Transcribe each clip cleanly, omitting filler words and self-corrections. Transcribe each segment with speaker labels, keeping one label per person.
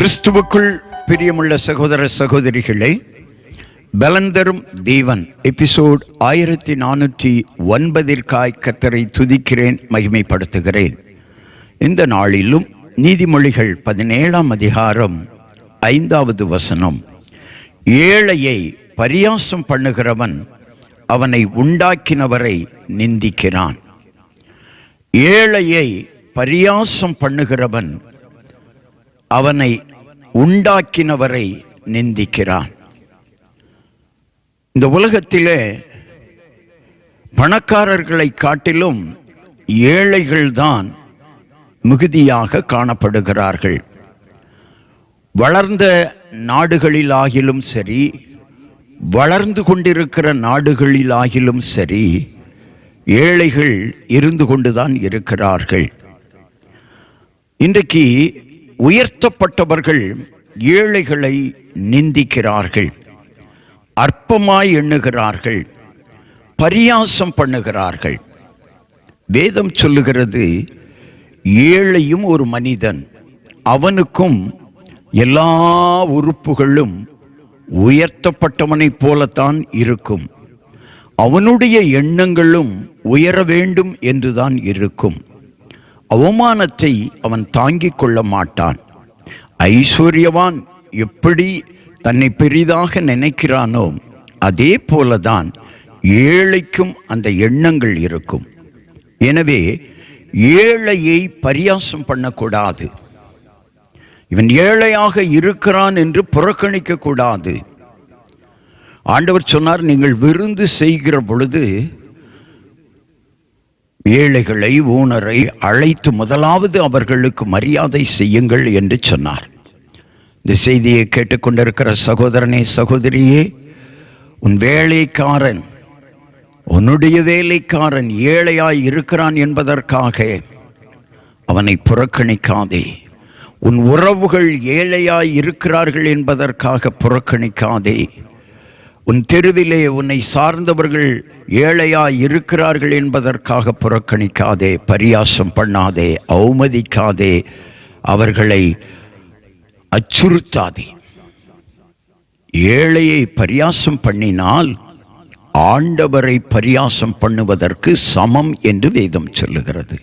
Speaker 1: கிறிஸ்துவுக்குள் பிரியமுள்ள சகோதர சகோதரிகளே, பலந்தரும் தேவன் எபிசோட் 1409 கர்த்தரை துதிக்கிறேன், மகிமைப்படுத்துகிறேன். இந்த நாளிலும் நீதிமொழிகள் 17ஆம் அதிகாரம் 5வது வசனம், ஏழையை பரியாசம் பண்ணுகிறவன் அவனை உண்டாக்கினவரை நிந்திக்கிறான். ஏழையை பரியாசம் பண்ணுகிறவன் அவனை உண்டாக்கினவரை நிந்திக்கிறான். இந்த உலகத்திலே பணக்காரர்களை காட்டிலும் ஏழைகள்தான் மிகுதியாக காணப்படுகிறார்கள். வளர்ந்த நாடுகளிலாகிலும் சரி, வளர்ந்து கொண்டிருக்கிற நாடுகளிலாகிலும் சரி, ஏழைகள் இருந்து கொண்டுதான் இருக்கிறார்கள். இன்றைக்கு உயர்த்தப்பட்டவர்கள் ஏழைகளை நிந்திக்கிறார்கள், அற்பமாய் எண்ணுகிறார்கள், பரியாசம் பண்ணுகிறார்கள். வேதம் சொல்லுகிறது, ஏழையும் ஒரு மனிதன், அவனுக்கும் எல்லா உறுப்புகளும் உயர்த்தப்பட்டவனைப் போலத்தான் இருக்கும். அவனுடைய எண்ணங்களும் உயர வேண்டும் என்றுதான் இருக்கும். அவமானத்தை அவன் தாங்கிக் கொள்ள மாட்டான். ஐஸ்வர்யவான் எப்படி தன்னை பெரிதாக நினைக்கிறானோ அதே போலதான் ஏழைக்கும் அந்த எண்ணங்கள் இருக்கும். எனவே ஏழையை பரியாசம் பண்ணக்கூடாது. இவன் ஏழையாக இருக்கிறான் என்று புறக்கணிக்க கூடாது. ஆண்டவர் சொன்னார், நீங்கள் விருந்து செய்கிற பொழுது ஏழைகளை, ஊனரை அழைத்து முதலாவது அவர்களுக்கு மரியாதை செய்யுங்கள் என்று சொன்னார். இந்த செய்தியை கேட்டுக்கொண்டிருக்கிற சகோதரனே, சகோதரியே, உன் வேலைக்காரன், உன்னுடைய வேலைக்காரன் ஏழையாய் இருக்கிறான் என்பதற்காக அவனை புறக்கணிக்காதே. உன் உறவுகள் ஏழையாய் இருக்கிறார்கள் என்பதற்காக புறக்கணிக்காதே. உன் தெருவிலே உன்னை சார்ந்தவர்கள் ஏழையாய் இருக்கிறார்கள் என்பதற்காக புறக்கணிக்காதே, பரியாசம் பண்ணாதே, அவமதிக்காதே, அவர்களை அச்சுறுத்தாதே. ஏழையை பரியாசம் பண்ணினால் ஆண்டவரை பரியாசம் பண்ணுவதற்கு சமம் என்று வேதம் சொல்லுகிறது.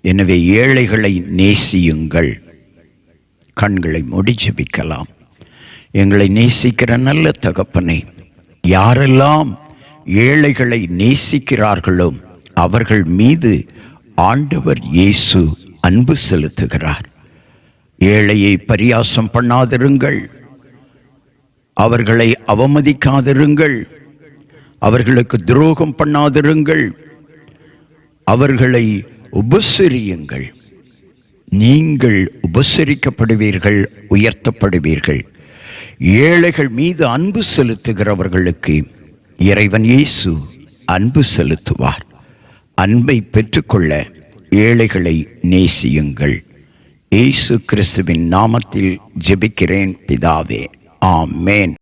Speaker 1: எனவே ஏழைகளை நேசியுங்கள். கண்களை மூடி ஜெபிக்கலாம். எங்களை நேசிக்கிற நல்ல தகப்பனே, யாரெல்லாம் ஏழைகளை நேசிக்கிறார்களோ அவர்கள் மீது ஆண்டவர் இயேசு அன்பு செலுத்துகிறார். ஏழையை பரியாசம் பண்ணாதிருங்கள், அவர்களை அவமதிக்காதிருங்கள், அவர்களுக்கு துரோகம் பண்ணாதிருங்கள், அவர்களை உபசரியுங்கள். நீங்கள் உபசரிக்கப்படுவீர்கள், உயர்த்தப்படுவீர்கள். ஏழைகள் மீது அன்பு செலுத்துகிறவர்களுக்கு இறைவன் இயேசு அன்பு செலுத்துவார். அன்பை பெற்றுக்கொள்ள ஏழைகளை நேசியுங்கள். இயேசு கிறிஸ்துவின் நாமத்தில் ஜெபிக்கிறேன் பிதாவே, ஆமேன்.